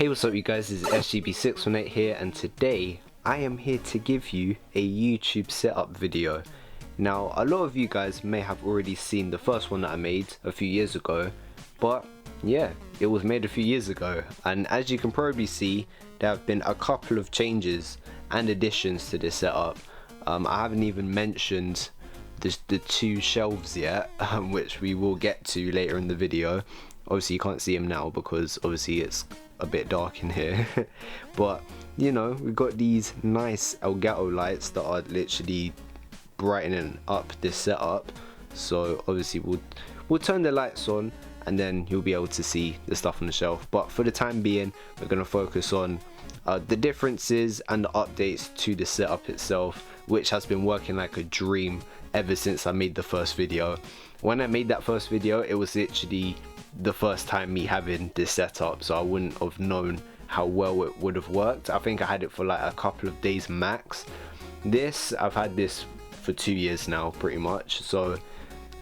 Hey, what's up you guys, this is SGB618 here, and today I am here to give you a YouTube setup video. Now, a lot of you guys may have already seen the first one that I made a few years ago, but yeah, it was made a few years ago, and as you can probably see, there have been a couple of changes and additions to this setup. I haven't even mentioned the two shelves yet, which we will get to later in the video. Obviously you can't see them now because obviously it's a bit dark in here. But you know, we've got these nice Elgato lights that are literally brightening up this setup. So obviously we'll turn the lights on and then you'll be able to see the stuff on the shelf. But for the time being, we're going to focus on the differences and the updates to the setup itself, which has been working like a dream ever since I made the first video. When I made that first video, it was literally the first time me having this setup, so I wouldn't have known how well it would have worked. I think I had it for like a couple of days max. I've had this for 2 years now pretty much, so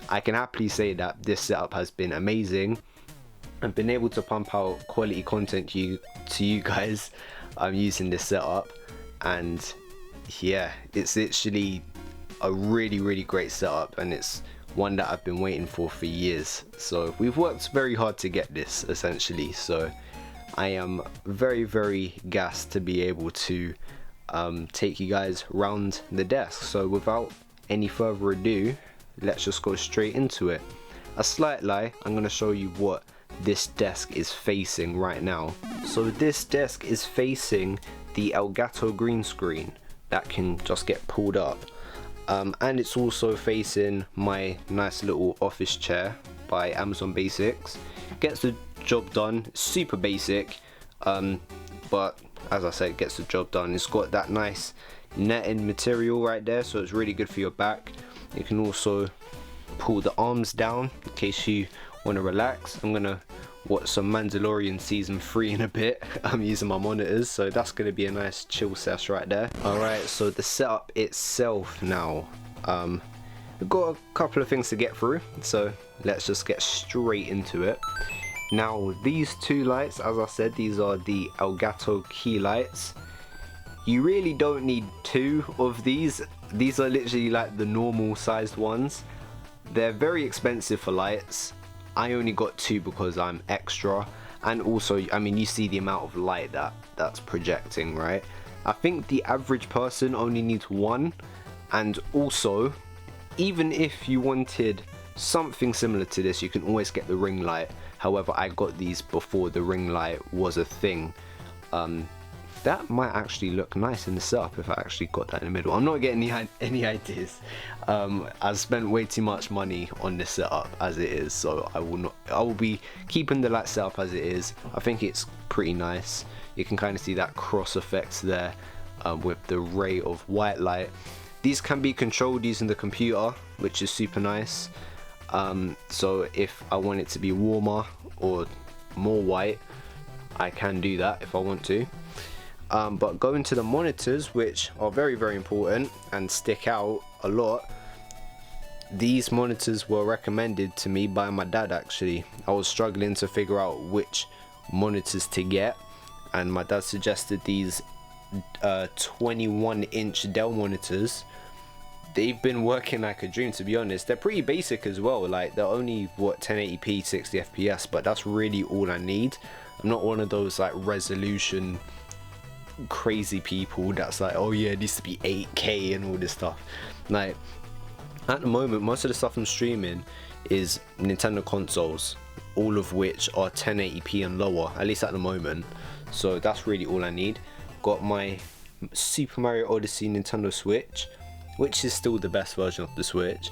I can happily say that this setup has been amazing. I've been able to pump out quality content to you guys using this setup, and yeah, it's literally a really great setup, and it's one that I've been waiting for years. So we've worked very hard to get this essentially, so I am very gassed to be able to take you guys round the desk. So without any further ado, let's just go straight into it. A slight lie, I'm going to show you what this desk is facing right now. So this desk is facing the Elgato green screen that can just get pulled up. And it's also facing my nice little office chair by Amazon Basics. Gets the job done, super basic, but as I said, it gets the job done. It's got that nice netting material right there, so it's really good for your back. You can also pull the arms down in case you want to relax. I'm gonna watch some Mandalorian season 3 in a bit. I'm using my monitors, so that's gonna be a nice chill sesh right there. Alright, so the setup itself now, we've got a couple of things to get through, so let's just get straight into it. Now these two lights, as I said, these are the Elgato key lights. You really don't need two of these. These are literally like the normal sized ones. They're very expensive for lights. I only got two because I'm extra, and also, I mean, you see the amount of light that's projecting, right? I think the average person only needs one, and also, even if you wanted something similar to this, you can always get the ring light. However, I got these before the ring light was a thing. That might actually look nice in the setup if I actually got that in the middle. I'm not getting any ideas. I've spent way too much money on this setup as it is, so I will be keeping the light setup as it is. I think it's pretty nice. You can kind of see that cross effect there with the ray of white light. These can be controlled using the computer, which is super nice. So if I want it to be warmer or more white, I can do that if I want to. But going to the monitors, which are very important and stick out a lot. These monitors were recommended to me by my dad actually. I was struggling to figure out which monitors to get, and my dad suggested these 21-inch Dell monitors. They've been working like a dream, to be honest. They're pretty basic as well, like they're only what, 1080p 60 fps, but that's really all I need. I'm not one of those like resolution crazy people that's like, oh yeah, it needs to be 8K and all this stuff. Like at the moment, most of the stuff I'm streaming is Nintendo consoles, all of which are 1080p and lower, at least at the moment. So that's really all I need. Got my Super Mario Odyssey Nintendo Switch, which is still the best version of the Switch.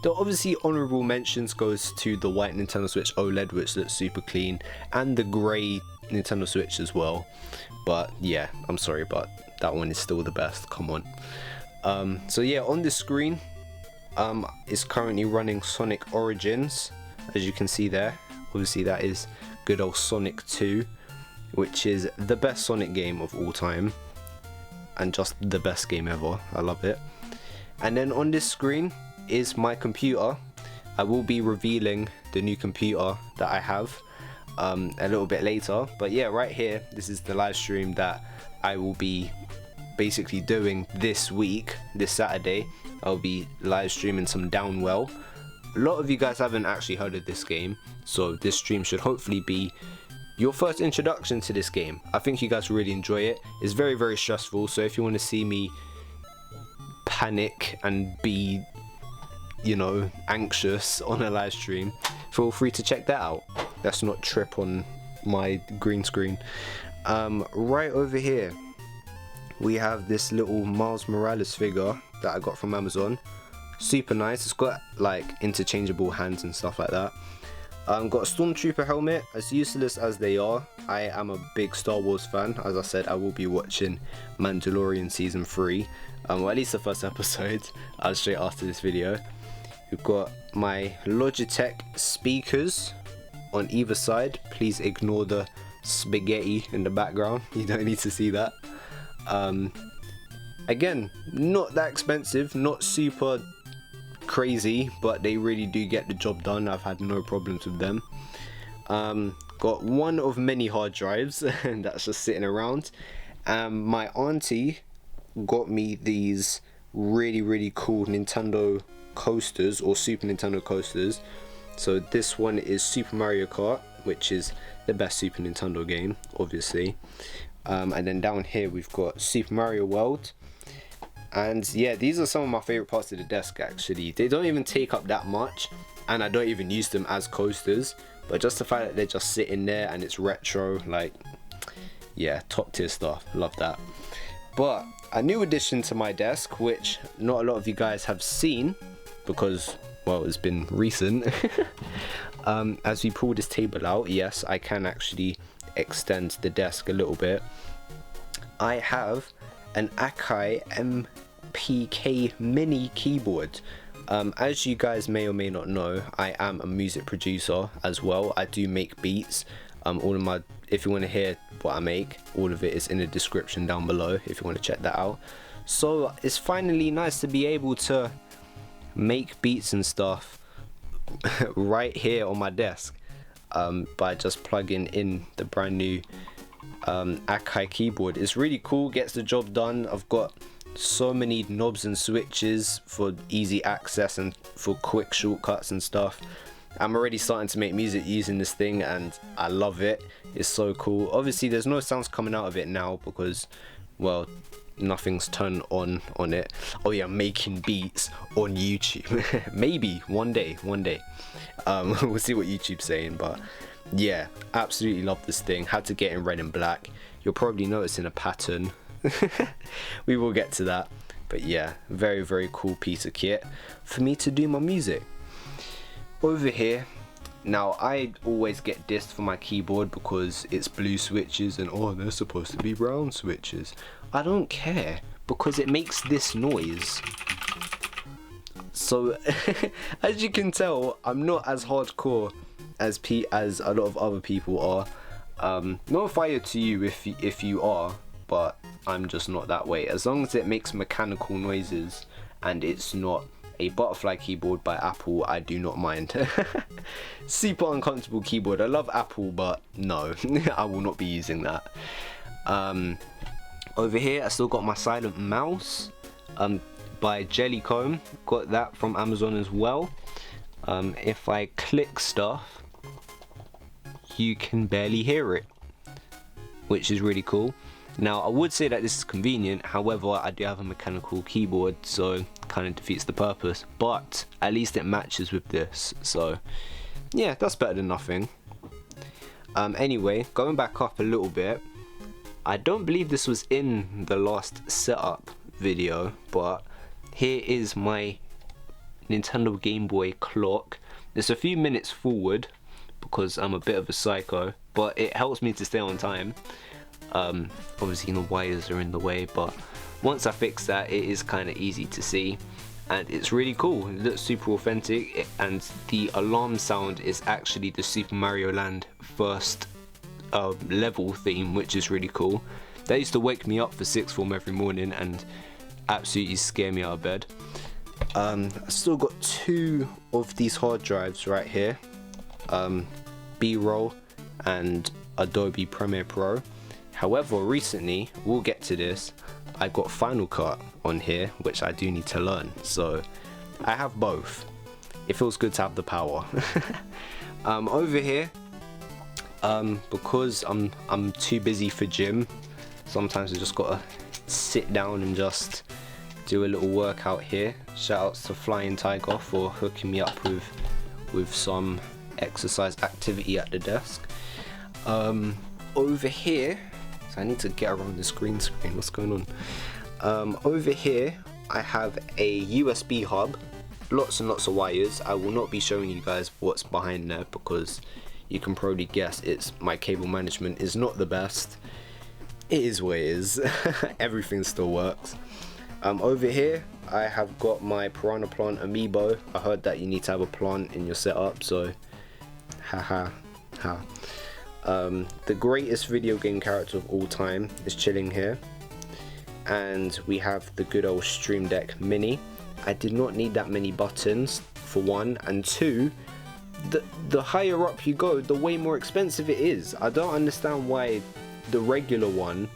The obviously honorable mentions goes to the white Nintendo Switch OLED, which looks super clean, and the grey Nintendo Switch as well. But yeah, I'm sorry, but that one is still the best, come on. So yeah, on the screen is currently running Sonic Origins, as you can see there. Obviously that is good old Sonic 2, which is the best Sonic game of all time, and just the best game ever. I love it. And then on this screen is my computer. I will be revealing the new computer that I have. a little bit later. But yeah, right here, this is the live stream that I will be basically doing this week. This Saturday I'll be live streaming some Downwell. A lot of you guys haven't actually heard of this game, so this stream should hopefully be your first introduction to this game. I think you guys will really enjoy it. It's very, very stressful, so if you want to see me panic and be, you know, anxious on a live stream, feel free to check that out. Let's not trip on my green screen. Right over here we have this little Miles Morales figure that I got from Amazon. Super nice. It's got like interchangeable hands and stuff like that. Got a Stormtrooper helmet. As useless as they are, I am a big Star Wars fan. As I said, I will be watching Mandalorian season 3, or at least the first episode, straight after this video. We've got my Logitech speakers on either side. Please ignore the spaghetti in the background, you don't need to see that. Again, not that expensive, not super crazy, but they really do get the job done. I've had no problems with them. Got one of many hard drives and that's just sitting around. My auntie got me these really cool Nintendo coasters, or Super Nintendo coasters. So this one is Super Mario Kart, which is the best Super Nintendo game, obviously. And then down here we've got Super Mario World. And yeah, these are some of my favorite parts of the desk actually. They don't even take up that much, and I don't even use them as coasters, but just the fact that they're just sitting there and it's retro, like, yeah, top tier stuff. Love that. But a new addition to my desk, which not a lot of you guys have seen because, well, it's been recent. As we pull this table out, yes, I can actually extend the desk a little bit. I have an Akai MPK mini keyboard. As you guys may or may not know, I am a music producer as well. I do make beats. All of my, if you want to hear what I make, all of it is in the description down below if you want to check that out. So it's finally nice to be able to make beats and stuff right here on my desk, by just plugging in the brand new Akai keyboard. It's really cool, gets the job done. I've got so many knobs and switches for easy access and for quick shortcuts and stuff. I'm already starting to make music using this thing and I love it. It's so cool. Obviously there's no sounds coming out of it now because, well, nothing's turned on it. Oh yeah, making beats on YouTube. Maybe one day. We'll see what YouTube's saying, but yeah, absolutely love this thing. Had to get in red and black. You're probably noticing a pattern. We will get to that, but yeah, very cool piece of kit for me to do my music. Over here, now I always get dissed for my keyboard because it's blue switches and oh, they're supposed to be brown switches. I don't care because it makes this noise. So as you can tell, I'm not as hardcore as a lot of other people are. No fire to you if you are, but I'm just not that way. As long as it makes mechanical noises and it's not a butterfly keyboard by Apple, I do not mind. Super uncomfortable keyboard. I love Apple, but no, I will not be using that. Over here I still got my silent mouse by Jellycomb. Got that from Amazon as well. If I click stuff, you can barely hear it, which is really cool. Now I would say that this is convenient, however I do have a mechanical keyboard, so kind of defeats the purpose, but at least it matches with this, so yeah, that's better than nothing. Anyway, going back up a little bit, I don't believe this was in the last setup video, but here is my Nintendo Game Boy clock. It's a few minutes forward because I'm a bit of a psycho, but it helps me to stay on time. Obviously the wires are in the way, but once I fix that, it is kind of easy to see and it's really cool. It looks super authentic, and the alarm sound is actually the Super Mario Land first level theme, which is really cool. That used to wake me up for sixth form every morning and absolutely scare me out of bed. I've still got two of these hard drives right here, B-roll and Adobe Premiere Pro. However, recently, we'll get to this, I got Final Cut on here, which I do need to learn. So I have both. It feels good to have the power. Over here, because I'm too busy for gym, sometimes I just gotta sit down and just do a little workout here. Shout outs to Flying Tiger for hooking me up with some exercise activity at the desk. Over here, so I need to get around the screen, what's going on? Over here I have a USB hub, lots and lots of wires. I will not be showing you guys what's behind there because you can probably guess my cable management is not the best. It is what it is. Everything still works. Over here I have got my Piranha Plant amiibo. I heard that you need to have a plant in your setup, so haha. The greatest video game character of all time is chilling here, and we have the good old Stream Deck Mini. I did not need that many buttons, for one, and two, the higher up you go, the way more expensive it is. I don't understand why the regular one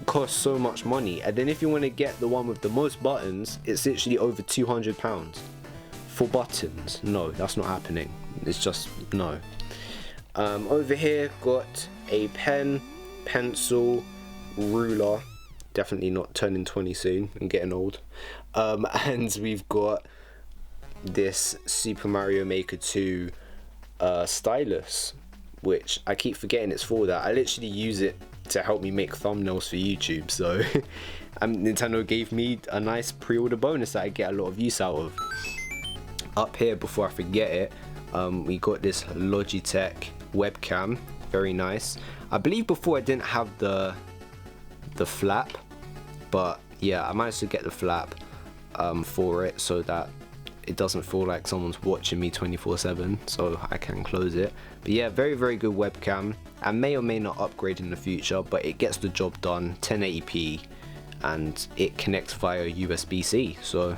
costs so much money, and then if you want to get the one with the most buttons, it's literally over £200 for buttons. No, that's not happening. It's just no. Over here got a pen, pencil, ruler, definitely not turning 20 soon, I'm getting old, and we've got this Super Mario Maker 2 stylus, which I keep forgetting it's for that. I literally use it to help me make thumbnails for YouTube, so Nintendo gave me a nice pre-order bonus that I get a lot of use out of. Up here, before I forget it, we got this Logitech webcam, very nice. I believe before I didn't have the flap, but yeah, I managed to get the flap for it so that it doesn't feel like someone's watching me 24/7, so I can close it. But yeah, very very good webcam. I may or may not upgrade in the future, but it gets the job done, 1080p, and it connects via USB-C, so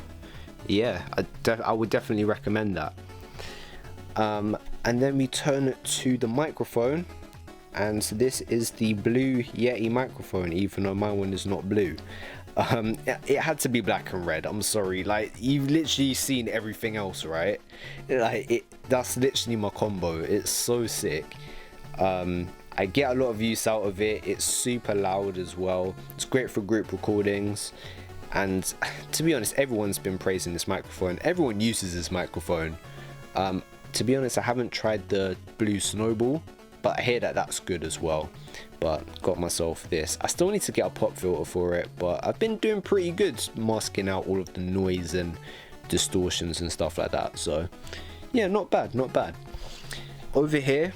yeah, I would definitely recommend that. And then we turn to the microphone, and so this is the Blue Yeti microphone, even though my one is not blue. It had to be black and red, I'm sorry, like, you've literally seen everything else, right? Like, that's literally my combo. It's so sick. I get a lot of use out of it. It's super loud as well. It's great for group recordings, and to be honest, everyone's been praising this microphone. Everyone uses this microphone. To be honest, I haven't tried the Blue Snowball, but I hear that that's good as well. But got myself this. I still need to get a pop filter for it, but I've been doing pretty good masking out all of the noise and distortions and stuff like that. So yeah, not bad, not bad. Over here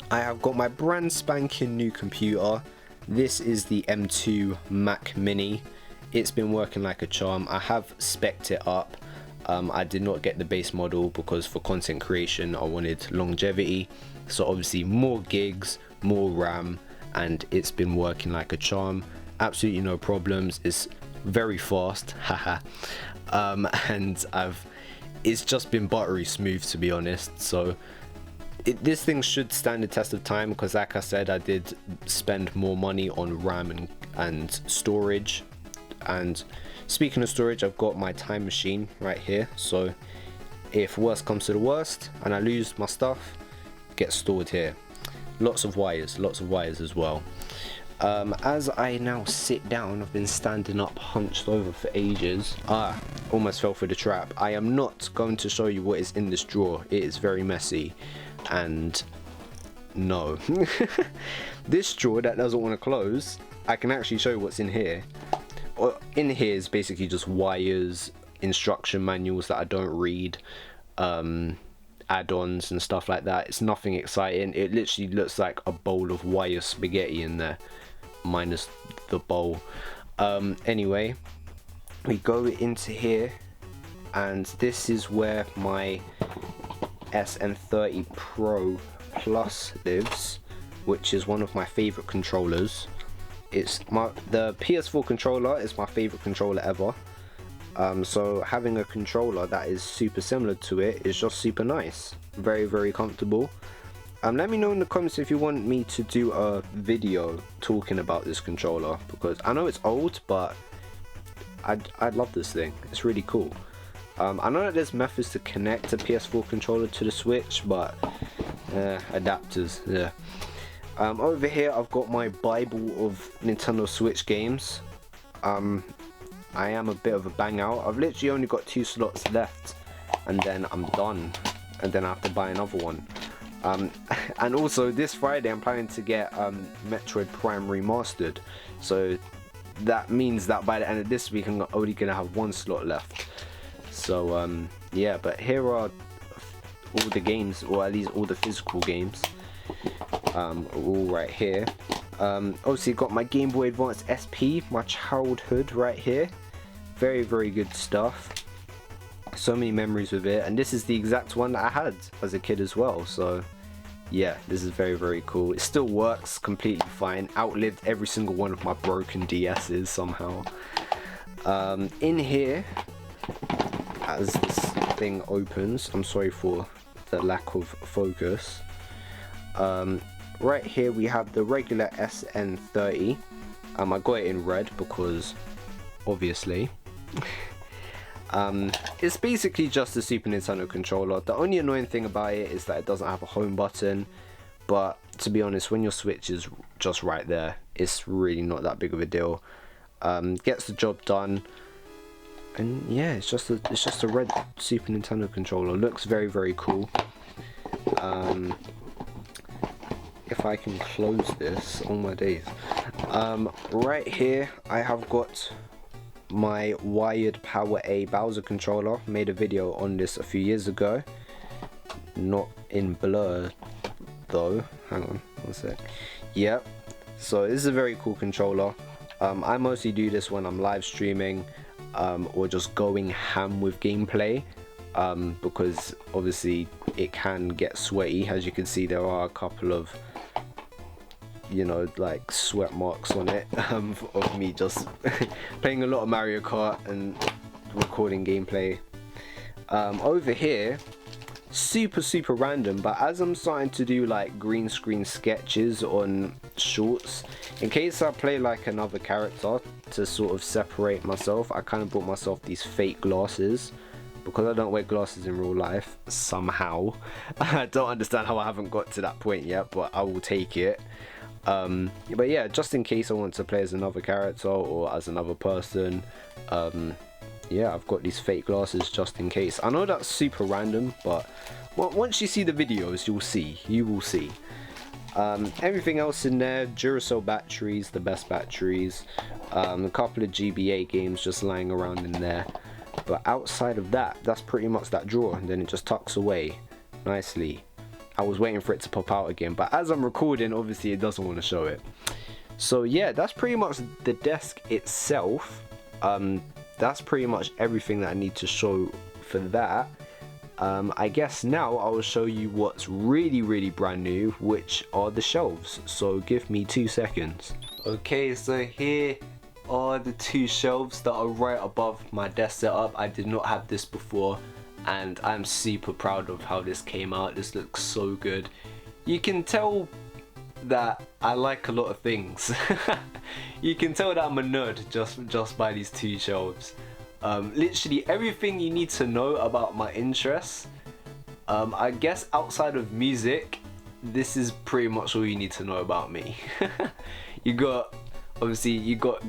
I have got my brand spanking new computer. This is the M2 Mac Mini. It's been working like a charm. I have spec'd it up. I did not get the base model because for content creation I wanted longevity, so obviously more gigs, more RAM, and it's been working like a charm. Absolutely no problems. It's very fast, haha, and it's just been buttery smooth, to be honest. So this thing should stand the test of time, because like I said, I did spend more money on RAM and storage. And speaking of storage, I've got my time machine right here, so if worst comes to the worst and I lose my stuff, it gets stored here. Lots of wires as well. As I now sit down, I've been standing up hunched over for ages. Almost fell for the trap. I am not going to show you what is in this drawer. It is very messy, and no. This drawer that doesn't want to close, I can actually show you what's in here. In here is basically just wires, instruction manuals that I don't read, add-ons and stuff like that. It's nothing exciting. It literally looks like a bowl of wire spaghetti in there, minus the bowl. Anyway, we go into here, and this is where my SM30 Pro Plus lives, which is one of my favorite controllers. It's the PS4 controller is my favorite controller ever. So having a controller that is super similar to it is just super nice. Very very comfortable. Let me know in the comments if you want me to do a video talking about this controller, because I know it's old, but I'd love this thing. It's really cool. I know that there's methods to connect a PS4 controller to the Switch, but adapters, yeah. Over here I've got my Bible of Nintendo Switch games. I am a bit of a bang out. I've literally only got 2 slots left, and then I'm done, and then I have to buy another one. And also this Friday I'm planning to get Metroid Prime Remastered, so that means that by the end of this week I'm only gonna have 1 slot left. So yeah, but here are all the games, or at least all the physical games, are all right here. Also got my Game Boy Advance SP, my childhood, right here. Very, very good stuff. So many memories with it, and this is the exact one that I had as a kid as well. So yeah, this is very, very cool. It still works completely fine. Outlived every single one of my broken DS's somehow. In here, as this thing opens, I'm sorry for the lack of focus. Right here we have the regular SN30. I got it in red because obviously. It's basically just a Super Nintendo controller. The only annoying thing about it is that it doesn't have a home button, but to be honest, when your Switch is just right there, it's really not that big of a deal. Gets the job done, and yeah, it's just a red Super Nintendo controller. Looks very, very cool. If I can close this, oh my days. Right here I have got my wired Power A Bowser controller. Made a video on this a few years ago, not in blur though. Hang on one sec. Yep, so this is a very cool controller. I mostly do this when I'm live streaming, or just going ham with gameplay, because obviously it can get sweaty. As you can see, there are a couple of, you know, like sweat marks on it, of me just playing a lot of Mario Kart and recording gameplay. Over here, super random, but as I'm starting to do like green screen sketches on shorts, in case I play like another character to sort of separate myself, I kind of bought myself these fake glasses, because I don't wear glasses in real life somehow. I don't understand how I haven't got to that point yet, but I will take it. But yeah, just in case I want to play as another character or as another person, yeah, I've got these fake glasses just in case. I know that's super random, but once you see the videos, you will see. Everything else in there, Duracell batteries, the best batteries, a couple of GBA games just lying around in there. But outside of that, that's pretty much that drawer, and then it just tucks away nicely. I was waiting for it to pop out again, but as I'm recording, obviously it doesn't want to show it. So yeah, that's pretty much the desk itself. That's pretty much everything that I need to show for that. I guess now I will show you what's really brand new, which are the shelves. So give me 2 seconds. Okay, so here are the 2 shelves that are right above my desk setup. I did not have this before, and I'm super proud of how this came out. This looks so good. You can tell that I like a lot of things. You can tell that I'm a nerd just by these 2 shelves. Literally everything you need to know about my interests. I guess outside of music, this is pretty much all you need to know about me. You got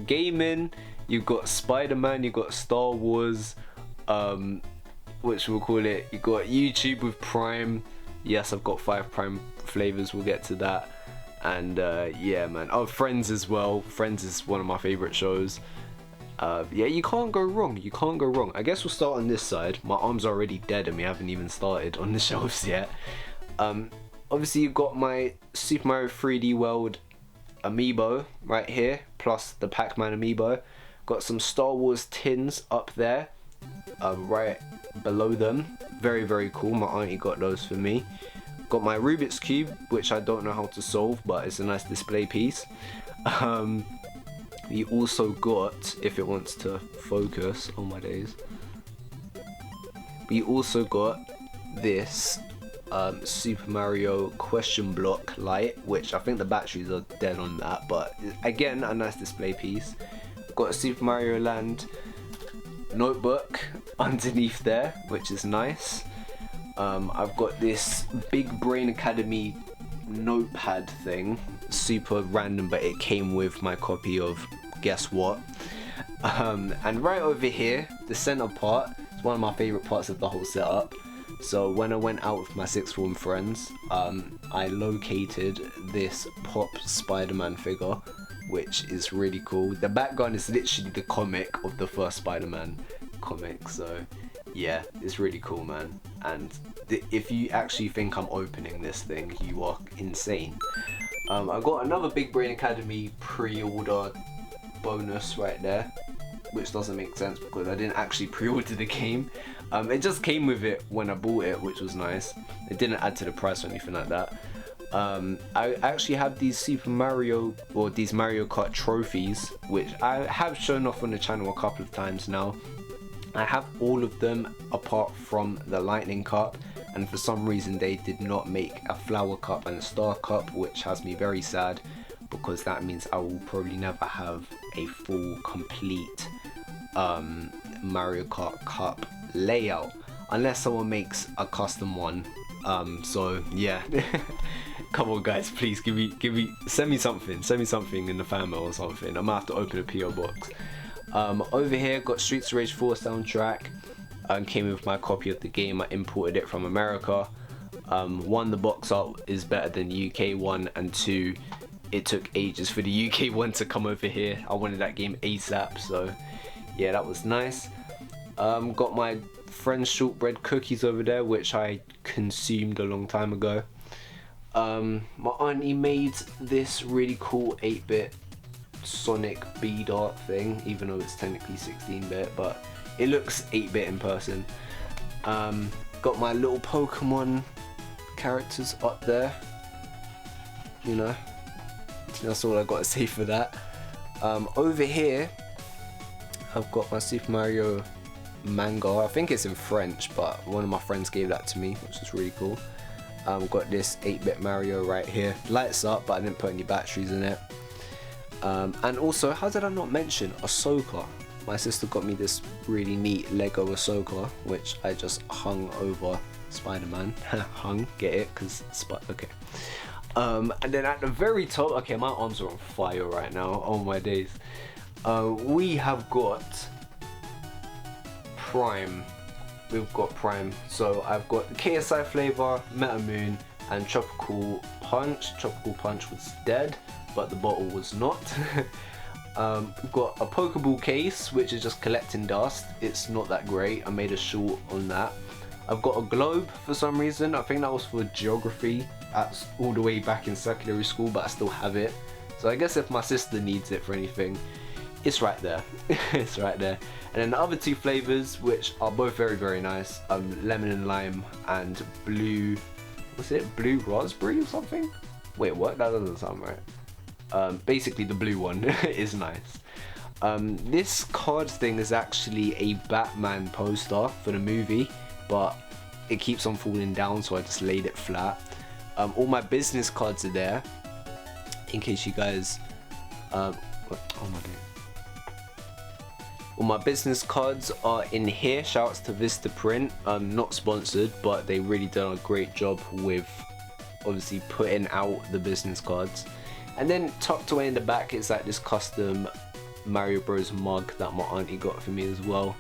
gaming, you got Spider-Man, you got Star Wars, which we'll call it, you got YouTube with Prime. Yes, I've got 5 Prime flavors, we'll get to that. And yeah man, oh, Friends as well. Friends is one of my favorite shows. Yeah, you can't go wrong, I guess we'll start on this side. My arm's are already dead and we haven't even started on the shelves yet. Obviously you've got my Super Mario 3D World amiibo right here, plus the Pac-Man amiibo. Got some Star Wars tins up there, right below them. Very cool. My auntie got those for me. Got my Rubik's Cube, which I don't know how to solve, but it's a nice display piece. We also got, if it wants to focus, oh my days, we also got this Super Mario Question Block Lite, which I think the batteries are dead on that, but again, a nice display piece. Got a Super Mario Land notebook underneath there, which is nice. I've got this Big Brain Academy notepad thing, super random, but it came with my copy of Guess What. And right over here, the center part is one of my favorite parts of the whole setup. So when I went out with my sixth form friends, I located this Pop Spider-Man figure, which is really cool. The background is literally the comic of the first Spider-Man comic, so yeah, it's really cool, man. And if you actually think I'm opening this thing, you are insane. I got another Big Brain Academy pre-order bonus right there, which doesn't make sense because I didn't actually pre-order the game. It just came with it when I bought it, which was nice. It didn't add to the price or anything like that. I actually have these Super Mario, or these Mario Kart trophies, which I have shown off on the channel a couple of times now. I have all of them apart from the Lightning Cup, and for some reason they did not make a Flower Cup and a Star Cup, which has me very sad, because that means I will probably never have a full complete Mario Kart Cup layout unless someone makes a custom one. So yeah. Come on guys, please send me something in the fan mail or something. I might have to open a PO box. Over here got Streets of Rage 4 soundtrack. Came with my copy of the game. I imported it from America. One, the box art is better than the UK one, and two, it took ages for the UK one to come over here. I wanted that game ASAP, so yeah, that was nice. Got my friend's shortbread cookies over there, which I consumed a long time ago. My auntie made this really cool 8-bit Sonic bead art thing, even though it's technically 16-bit, but it looks 8-bit in person. Got my little Pokemon characters up there, you know, that's all I got to say for that. Over here I've got my Super Mario manga. I think it's in French, but one of my friends gave that to me, which is really cool. Got this 8-bit Mario right here, lights up, but I didn't put any batteries in it. And also, how did I not mention Ahsoka? My sister got me this really neat Lego Ahsoka, which I just hung over Spider-Man. Hung, get it? Because okay. And then at the very top, okay, my arms are on fire right now, oh my days. We have got Prime. We've got Prime. So I've got KSI Flavor, Meta Moon, and Tropical Punch. Tropical Punch was dead, but the bottle was not. We've got a Pokeball case, which is just collecting dust. It's not that great. I made a short on that. I've got a globe for some reason. I think that was for geography all the way back in secondary school, but I still have it. So I guess if my sister needs it for anything, it's right there. It's right there. And then the other two flavors, which are both very, very nice, lemon and lime, and blue, what's it? Blue raspberry or something? Wait, what? That doesn't sound right. Basically the blue one is nice. This cards thing is actually a Batman poster for the movie, but it keeps on falling down, so I just laid it flat. All my business cards are there, in case you guys, oh my God. All my business cards are in here. Shouts to Vista Print. Not sponsored, but they really done a great job with obviously putting out the business cards. And then tucked away in the back is like this custom Mario Bros mug that my auntie got for me as well.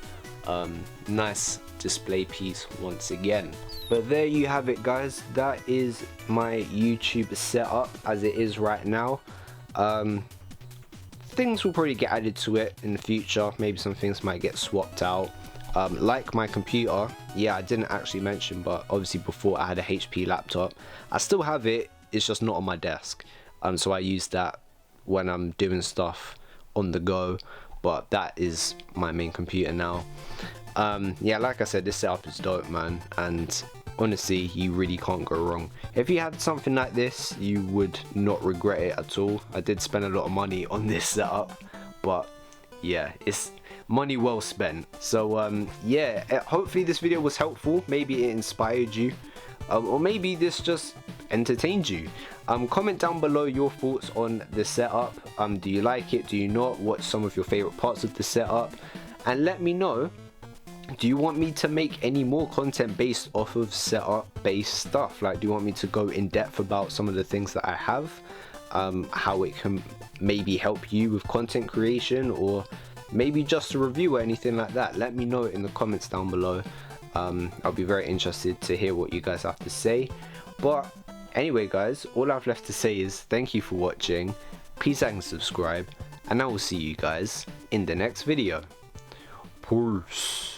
Nice display piece once again. But there you have it, guys. That is my YouTube setup as it is right now. Things will probably get added to it in the future. Maybe some things might get swapped out. Like my computer, yeah, I didn't actually mention, but obviously before I had a HP laptop. I still have it, it's just not on my desk. So I use that when I'm doing stuff on the go, but that is my main computer now. Yeah, like I said, this setup is dope, man, and honestly, you really can't go wrong. If you had something like this, you would not regret it at all. I did spend a lot of money on this setup, but yeah, it's money well spent. So yeah, hopefully this video was helpful. Maybe it inspired you. or maybe this just entertained you. Comment down below your thoughts on the setup. Do you like it? Do you not? What's some of your favorite parts of the setup? And let me know, do you want me to make any more content based off of setup based stuff? Like, do you want me to go in depth about some of the things that I have, how it can maybe help you with content creation, or maybe just a review or anything like that? Let me know in the comments down below. I'll be very interested to hear what you guys have to say. But anyway guys, all I've left to say is thank you for watching, please like and subscribe, and I will see you guys in the next video. Peace.